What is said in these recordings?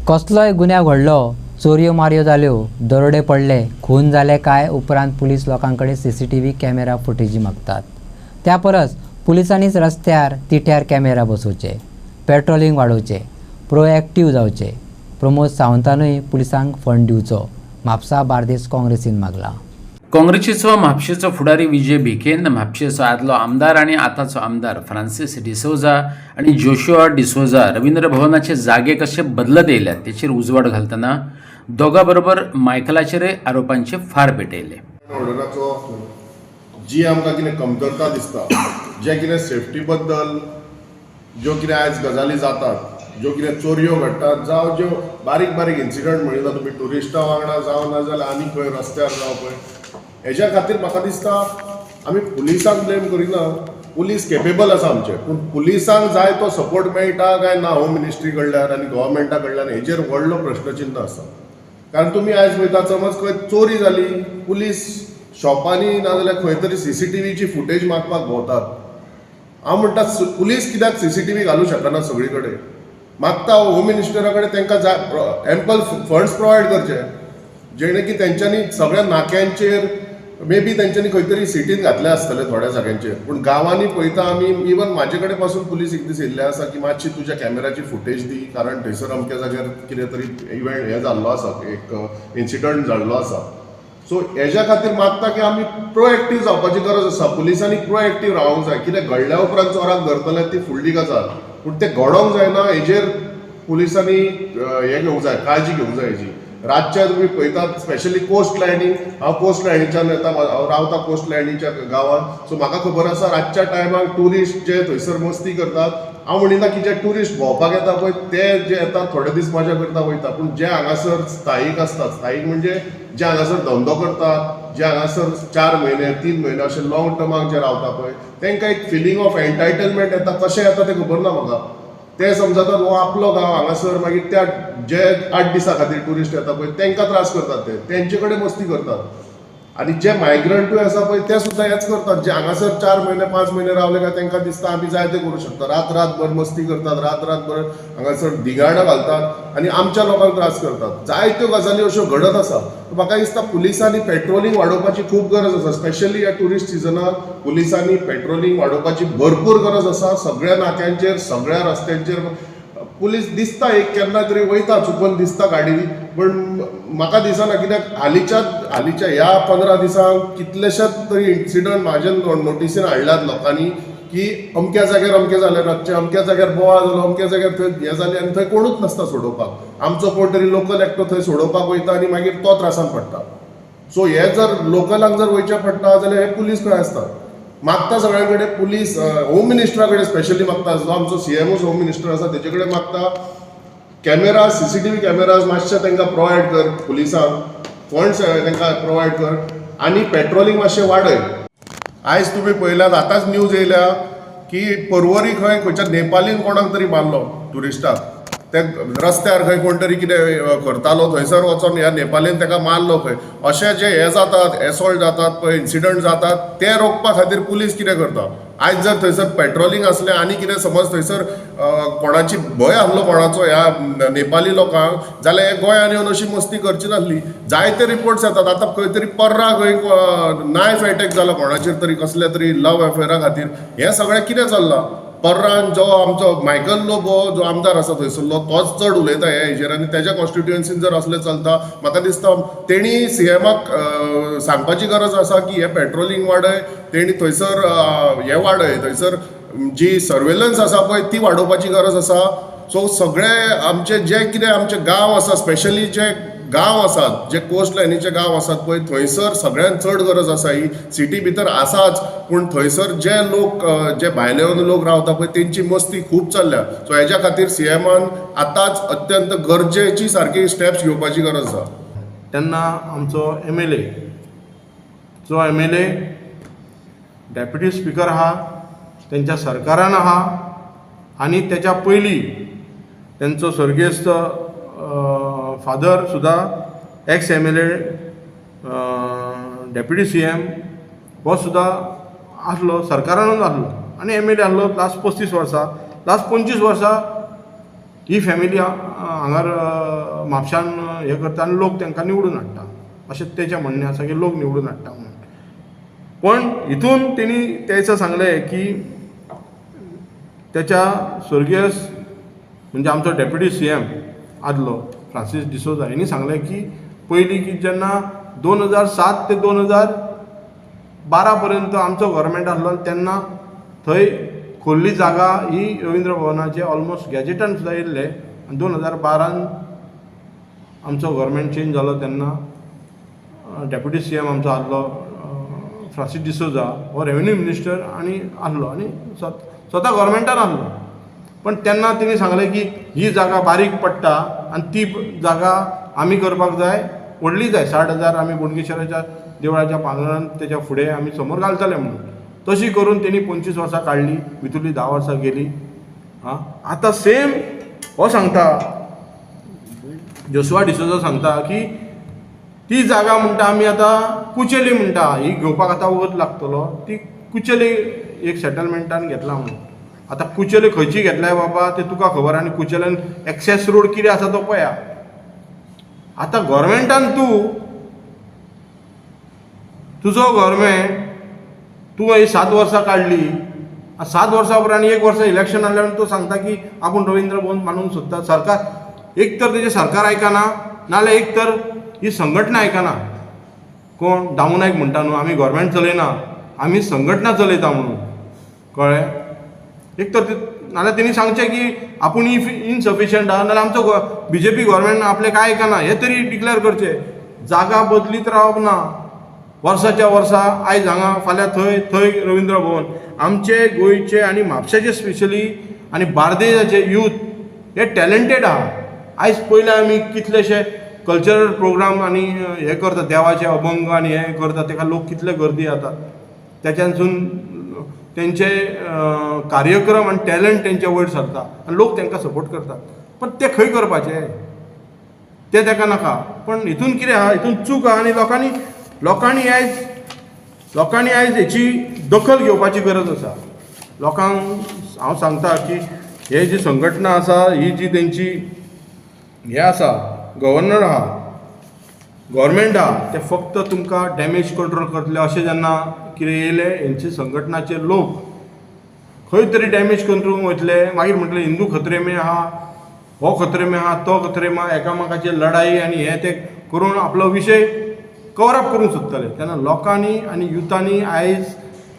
कसलोय गुन्ह्या घडलो, चोरयो मारयो जाल्यो, दरोडे पडले, खून जाले काय उपरांत पुलीस लोकांकडे CCTV कॅमेरा फुटेजी मागतात. त्या परस पुलिसांनीच रस्त्यार तिट्यार कॅमेरा बसोवचे, पेट्रोलिंग वाडोवचे, प्रोएक्टिव्ह जावचे. प्रमोद सावंतानूय पुलिसांक फंड दिवचो, म्हापसा बार्देस काँग्रेसीन मागला. काँग्रेसीचो म्हापशेचो फुडारी विजय भिकेन म्हापशेचो आदलो आमदार आनी आतांचो आमदार फ्रांसीस डिसोजा आनी जोशुआ डिसोजा रवींद्र भवनाचे जागे कशे बदलत येयल्यात तेचेर उजवाड घालतना दोगा बरोबर मायकलाचेरय आरोपांचे फार पेटयले. ऑर्डराचो जी आमकां कितें कमतरता दिसता, जे कितें सेफ्टी बद्दल ज्यो कितें आयज गजाली जातात, ज्यो कितें चोरयो घडटात, जावं ज्यो बारीक बारीक इन्सिडंट म्हणटा तुमी ट्युरिस्टां वांगडा जावं ना जाल्यार आनी खंय रस्त्यार जावं पळय, हेज्या खातीर म्हाका दिसता आमी पुलिसांक ब्लेम करिना. पुलीस केपेबल आसा आमचे, पूण पुलिसांक जाय तो सपोर्ट मेळटा काय ना होम मिनिस्ट्री कडल्यान आनी गव्हर्मेंटा कडल्यान हेजेर व्हडलो प्रश्नचिन्ह आसा. कारण तुमी आयज पळयता समज खंय चोरी जाली, पुलीस शॉपांनी ना जाल्यार खंय तरी CCTVची फुटेज मागपाक भोंवतात. हांव म्हणटा पुलीस कित्याक CCTV घालूं शकना सगळी कडेन? मागता होम मिनिस्टरा कडेन तांकां जाय एम्पल फंड्स प्रोवायड करचे, जेणे की तेंच्यांनी सगळ्या नाक्यांचेर मे बी तेंच्यांनी खंय तरी सिटीन घातले आसतले थोड्या जाग्यांचेर. पूण गांवांनी पळयता आमी, इवन म्हाजे कडेन पासून पुलीस एक दीस येयल्ले आसा की मातशी तुज्या कॅमेराची फुटेज दी, कारण थंयसर अमक्या जाग्यार कितें तरी इव्हेंट हे जाल्लो आसा, एक इन्सिडंट जाल्लो आसा. सो हेज्या खातीर मागता की आमी प्रोएक्टीव जावपाची गरज आसा. पुलिसांनी प्रोएक्टीव रावंक जाय. कितें घडल्या उपरांत चोराक धरतले ती फुडली गजाल, पूण तें घडोवंक जायना हेजेर पुलिसांनी हे घेवंक जाय, काळजी घेवंक जाय हेजी. रातच्या तुमी पळयतात स्पेशली कोस्ट लायनीक, हांव कोस्ट लायनीच्यान येता, हांव रावता कोस्ट लायनीच्या गांवांत. सो म्हाका खबर आसा रातच्या टायमाक ट्युरिस्ट जे थंयसर मस्ती करतात, हांव म्हणिना की जे ट्युरिस्ट भोंवपाक येता पळय ते जे येतात थोडे दीस मजा करता वयता, पूण जे हांगासर स्थायीक आसतात, स्थायीक म्हणजे जे हांगासर धंदो करतात, जे हांगासर 4 म्हयने 3 म्हयने अशे लॉंग टर्माक जे रावता पळय, तांकां एक फिलींग ऑफ एन्टायटलमेंट येता. कशें येता तें खबर ना म्हाका. ते समजतात हो आपलो गांव, हांगासर मागीर त्या जे 8 दिसां खातीर ट्युरिस्ट येता पळय तांकां त्रास करतात, तेंचे कडेन मस्ती करतात. आनी जे मायग्रंटूय आसा पळय ते सुद्दां हेच करतात, जे हांगासर 4 म्हयने 5 म्हयने रावले काय तांकां दिसता आमी जाय तें करूं शकता. रातभर मस्ती करतात, रातभर हांगासर दिगाडां घालतात आनी आमच्या लोकांक त्रास करतात. जायत्यो गजाली अश्यो घडत आसा. म्हाका दिसता पुलिसांनी पेट्रोलिंग वाडोवपाची खूब गरज आसा. स्पेशली ह्या ट्युरिस्ट सिजनाक पुलिसांनी पेट्रोलिंग वाडोवपाची भरपूर गरज आसा. सगळ्या नाक्यांचेर, सगळ्या रस्त्यांचेर पुलीस दिसता, एक केन्ना तरी वयता चुकून दिसता गाडी, पण म्हाका दिसना कित्याक हालींच्या ह्या 15 दिसांक कितलेशेच तरी इन्सिडंट म्हाज्या नोटिसीन हाडल्यात लोकांनी की अमक्या जाग्यार अमकें जालें, रातचें अमक्या जाग्यार बोवाळ जालो, अमक्या जाग्यार थंय हें जालें आनी थंय कोणूच नासता सोडोवपाक. आमचो कोण तरी लोकल एकटो थंय सोडोवपाक वयता आनी मागीर तो त्रासान पडटा. सो हे जर लोकलांक जर वयचें पडटा जाल्यार हे पुलीस खंय आसता. मागता सगळ्या कडेन पुलीस, होम मिनिस्टरा कडेन स्पेशली मागता, जो आमचो CMOच होम मिनिस्टर आसा तेजे कडेन मागता कॅमेरा, CCTV कॅमेराज मातशे तांकां प्रोवायड कर, पुलिसांक फंड्स तांकां प्रोवायड कर आनी पेट्रोलिंग मातशें वाडय. आयज तुमी पळयल्यात, आतांच न्यूज येयल्या की पर्वरी खंयच्या नेपालीन कोणाक तरी मारलो ट्युरिस्टाक. ते रस्त्यार खंय कोण तरी कितें करतालो, थंयसर वचोन ह्या नेपालीन ताका मारलो खंय. अशें जे हे जातात, एसॉल्ट जातात पळय, इन्सिडंट जातात, ते रोखपा खातीर पुलीस कितें करता? आयज जर थंयसर पेट्रोलिंग असलें आनी कितें समज थंयसर कोणाची भंय आहलो कोणाचो ह्या नेपाली लोकांक, जाल्यार हे गोंयांत येवन अशी मस्ती करची नासली. जायते रिपोर्ट्स येतात. आतां खंय तरी पर्रा खंय नायफ अटॅक जाला कोणाचेर तरी, कसल्या तरी लव अफेरा खातीर. हें सगळें कितें चल्लां? पर्रान जो आमचो मायकल लोबो जो आमदार आसा थंयसरलो, तोच चड उलयता हे हेजेर आनी तेज्या कॉन्स्टिट्युएन्सीन जर असलें चलता, म्हाका दिसता तेणी CMाक सांगपाची गरज आसा की हे पेट्रोलिंग वाडय, तेणी थंयसर हे वाडय, थंयसर जी सर्वेलन्स आसा पळय ती वाडोवपाची गरज आसा. सो सगळे आमचे जे कितें आमचे गांव आसा, स्पेशली जे गांव आसात, जे कोस्ट लायनीचे गांव आसात पळय, थंयसर सगळ्यांत चड गरज आसा. ही सिटी भितर आसाच, पूण थंयसर जे लोक, जे भायले लोक रावता पळय तेंची मस्ती खूब चल्ल्या. सो हेज्या खातीर CMान आतांच अत्यंत गरजेची सारकी स्टेप्स घेवपाची गरज आसा. तेन्ना आमचो MLA, जो MLA डेप्युटी स्पीकर आहा, तेंच्या सरकारान आहा, आनी तेच्या पयलीं तेंचो सर्गेस्त फादर सुद्दां एक्स MLA डेप्युटी CM हो सुद्दां आसलो, सरकारानूच आसलो आनी MLA आसलो लास्ट 35 वर्सां. लास्ट 25 वर्सां ही फॅमिली हांगार म्हापशान हे करता आनी लोक तांकां निवडून हाडटा अशें तेचें म्हणणें आसा की लोक निवडून हाडटा म्हणून. पण हितून तेणी त्या दिसा सांगलें की त्याच्या स्वर्गीय म्हणजे आमचो डेप्युटी CM आदलो फ्रांसीस डिसोजा हेणी सांगलें की पयलीं की जेन्ना 2007 ते 2012 पर्यंत आमचो गव्हर्मेंट आसलो तेन्ना थंय खोल्ली जागा ही रवींद्र भवनाचे ऑलमोस्ट गॅजेटान सुद्दां येयल्ले आनी 2012 आमचो गव्हर्मेंट चेंज जालो तेन्ना डेप्युटी CM आमचो आसलो फ्रांसीस डिसोजा हो रेव्हेन्यू मिनिस्टर आनी आसलो आनी स्वता गव्हर्मेंटान आसलो. पण तेन्ना तेणी सांगलें की ही जागा बारीक पडटा आनी ती जागा आमी करपाक जाय व्हडली जाय 60,000 आमी बोडगेश्वराच्या देवळाच्या प्रांगणांत तेच्या फुडें आमी समोर घालतले म्हणून. तशी करून तेणी 25 वर्सां काडली, भितरली 10 वर्सां गेली. आतां सेम हो सांगता जोशुआ डिसोजा सांगता की ती जागा म्हणटा आमी आतां कुचेली म्हणटा ही घेवपाक आतां वगत लागतलो ती कुचेली एक सेटलमेंटान घेतला म्हणून. आतां कुचेली खंयची घेतल्याय बाबा ते तुका खबर आनी कुचेल्यान एक्सेस रोड कितें आसा तो पळया. आतां गव्हर्मेंटान तुजो गव्हर्मेंट तूं ही 7 वर्सां काडली 7 वर्सां उपरांत आनी 1 वर्स इलेक्शन आसल्यार तूं सांगता की आपूण रवींद्र भवन बांदूंक सोदता. सरकार एक तर तेजें सरकार आयकना नाल्यार एक तर ही संघटना आयकना. कोण दामू नायक म्हणटा न्हू आमी गव्हर्मेंट चलयना आमी संघटना चलयता म्हणून कळ्ळें. एक तर नाल्यार तेणी सांगचें की आपूण इनसफिशियंट आहा नाल्यार आमचो BJP गव्हर्मेंट आपलें कांय आयकना हें तरी डिक्लेअर करचें. जागा बदलीत रावप ना वर्साच्या वर्सा आयज हांगा फाल्यां थंय रवींद्र भवन. आमचे गोंयचे आनी म्हापशाचे स्पेशली आनी बार्देजाचे यूथ हे टॅलंटेड आहा. आयज पयले आमी कितलेशे कल्चरल प्रोग्राम आनी हे करता देवाचे अभंग आनी हे करता तेका लोक कितले गर्दी जातात त्याच्यानसून तेंचे कार्यक्रम आनी टॅलंट तेंचे वयर सरता आनी लोक तांकां सपोर्ट करतात. पण ते खंय करपाचे ते ताका नाका. पण हितून कितें आहा हितून चूक आहा आनी लोकांनी आयज हेची दखल घेवपाची गरज आसा. लोकांक हांव सांगता की हे जी संघटना आसा ही जी तेंची हे आसा गव्हर्नर आहा गव्हर्मेंट आहा ते फक्त तुमकां डॅमेज कंट्रोल करतले अशें जेन्ना कितें येयले हेंचे संघटनाचे लोक खंय तरी डॅमेज कंट्रोल वयतले मागीर म्हटलें हिंदू खत्रे में आहा हो खत्रे में आहा तो खत्रे में एकामेकाची लढाई आनी हे ते करून आपलो विशय कवर अप करूंक सोदतले. तेन्ना लोकांनी आनी युथांनी आयज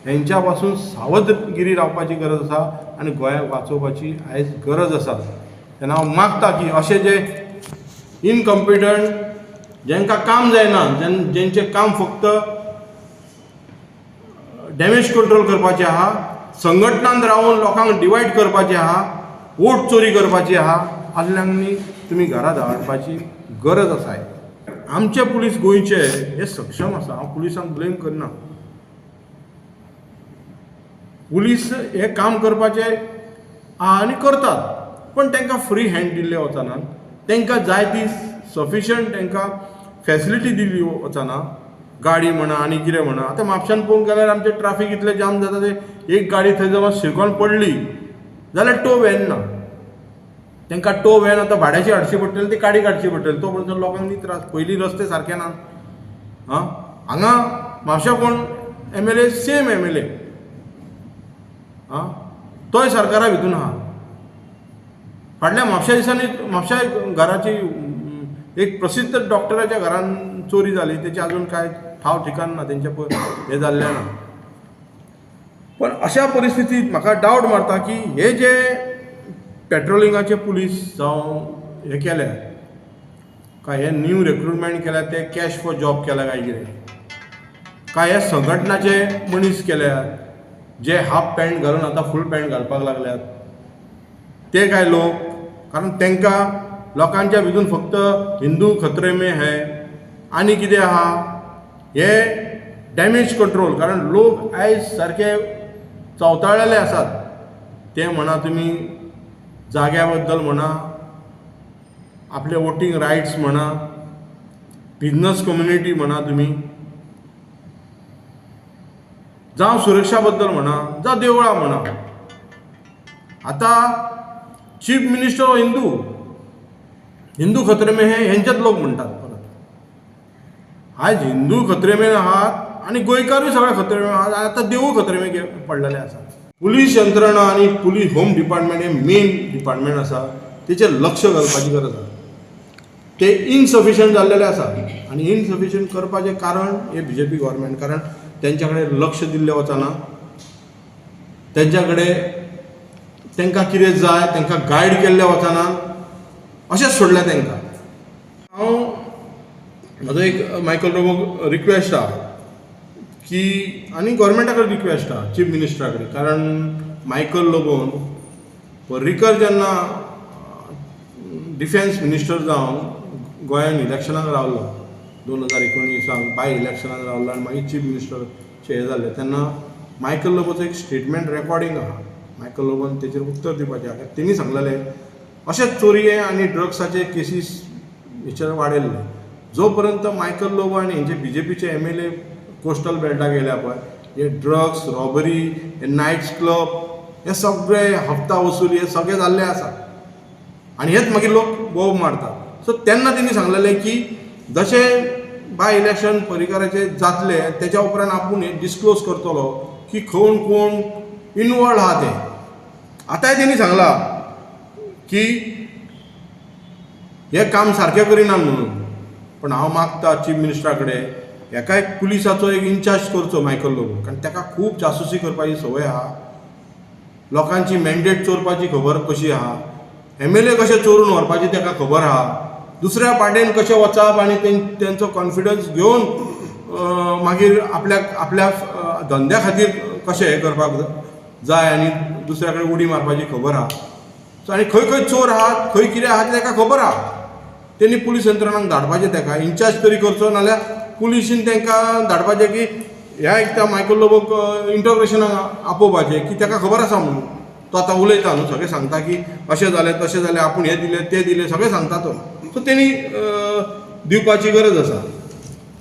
हेंच्या पासून सावधगिरी रावपाची गरज आसा आनी गोंयाक वाचोवपाची आयज गरज आसा. तेन्ना हांव मागता की अशें जे इनकॉम्पिटंट जेंकां काम जायना जेंचें काम फक्त डॅमेज कंट्रोल करपाचें आहा संघटनान रावून लोकांक डिवायड करपाचें आहा वोट चोरी करपाची आहा असल्यांनी तुमी घरा धाडपाची गरज आसा. आमचे पुलीस गोंयचे हे सक्षम आसा. हांव पुलिसांक ब्लेम करना. पुलीस हे काम करपाचें आहा आनी करतात पण तांकां फ्री हँड दिल्ले वचना. तांकां जाय ती सफिशियंट तांकां फॅसिलिटी दिल्ली वचना. गाडी म्हणा आनी कितें म्हणा. आतां म्हापशान पळोवंक गेल्यार आमचें ट्राफीक इतलें जाम जाता ते एक गाडी थंय जर शिरकोन पडली जाल्यार टो व्हॅन ना. तांकां टो व्हॅन आतां भाड्याची हाडची पडटली ती गाडी काडची पडटली. तो पर्यंत लोकांनी त्रास. पयलीं रस्ते सारके ना. हांगा म्हापशा कोण MLA सेम MLA तोय सरकारा भितून आहा. फाटल्या म्हापशा दिसांनी म्हापशा घराची एक प्रसिद्ध डॉक्टराच्या घरान चोरी जाली तेचे अजून कांय ठाव ठिकाण ना तेंचे हे जाल्लें ना. पण अशा परिस्थितींत म्हाका डावट मारता की हे जे पेट्रोलिंगाचे पुलीस जावं हे केल्या काय हे न्यू रिक्रुटमेंट केल्या ते कॅश फॉर जॉब केल्या काय कितें काय हे संघटनाचे मनीस केल्या जे हाफ पॅन्ट घालून आतां फूल पॅन्ट घालपाक लागल्यात ते काय लोक. कारण तांकां लोकांच्या भितून फक्त हिंदू खत्रे में है आनी कितें आहा हे डॅमेज कंट्रोल. कारण लोक आयज सारके चवताळलेले आसात. ते म्हणा तुमी जाग्या बद्दल म्हणा आपले वोटींग रायट्स म्हणा बिझनस कम्युनिटी म्हणा तुमी जावं सुरक्षा बद्दल म्हणा जावं देवळां म्हणा. आतां चीफ मिनिस्टर हो हिंदू हिंदू खतरे में हे हेंचेच लोक म्हणटात परत आज हिंदू खतरे में आहात आणि गोंयकारूय सगळे खतरे में आहात आतां देवूय खतरे में पडलेले आसा पुलीस यंत्रणा आणि पुलीस होम डिपार्टमेंट हे मेन डिपार्टमेंट आसा तेचेर लक्ष घालपाची गरज आसा ते इनसफिशियंट जाल्लेले आसा आणि इनसफिशियंट करपाचें कारण हे बीजेपी गव्हर्मेंट कारण तेंच्या कडेन लक्ष दिल्लें वचना तेंच्या कडेन तांकां कितें जाय तांकां गायड केल्लें वचना अशेंच सोडलें तांकां हांव म्हजो एक मायकल लोबोक रिक्वेस्ट आहा की आनी गोवोरमेंटा कडेन रिक्वेस्ट आहा चीफ मिनिस्टरा कडेन कारण मायकल लोबोन पर्रीकर जेन्ना डिफेन्स मिनिस्टर जावन गोंयांत इलेक्शनाक रावलो 2019 बाय इलेक्शनाक रावलो आनी मागीर चीफ मिनिस्टरचे हे जाल्ले तेन्ना मायकल लोबोचो एक स्टेटमेंट रेकॉर्डिंग आहा मायकल लोबोन तेचेर उत्तर दिवपाचें आहा तेणी सांगलेलें अशेंच चोरये आनी ड्रग्साचे केसीस हेचेर वाडयल्ले जो पर्यंत मायकल लोबो आनी हेंचे बीजेपीचे MLA कोस्टल बेल्टाक गेल्या पळय हे ड्रग्स रॉबरी हे नायट्स क्लब हे सगळे हप्ता वसुली हे सगळे जाल्ले आसा आनी हेच मागीर लोक बोब मारतात सो तेन्ना तेणी सांगलेलें की जशें बाय इलेक्शन पर्रीकराचे जातले तेच्या उपरांत आपूण हे डिस्क्लोज करतलो की कोण कोण इनवॉल्ड आहा ते आतांय तेणी सांगलां की हे काम सारकें करिनात म्हणून पण हांव मागता चीफ मिनिस्टरा कडेन एका एक पुलिसाचो एक इन्चार्ज करचो मायकल लोबो कारण ताका खूब जासूसी करपाची संवय आहा लोकांची मॅन्डेट चोरपाची खबर कशी आहा MLA कशें चोरून व्हरपाची ताका खबर आहा दुसऱ्या पार्टेन कशें वचप आनी तेंचो कॉन्फिडन्स घेवन मागीर आपल्या धंद्या खातीर कशें हें करपाक जाय आनी दुसऱ्या कडेन उडी मारपाची खबर आहा सो आनी खंय खंय चोर आहात खंय कितें आहा तें ताका खबर आहा तेणी पुलीस यंत्रणांक धाडपाचें ताका इन्चार्ज तरी करचो नाल्यार पुलिसीन तांकां धाडपाचें की ह्या एकट्या मायकल लोबोक इंटोग्रेशनाक आपोवपाचें की ताका खबर आसा म्हणून तो आतां उलयता न्हू सगळें सांगता की अशें जालें तशें जालें आपूण हें दिलें तें दिलें सगळें सांगता तो सो तेणी दिवपाची गरज आसा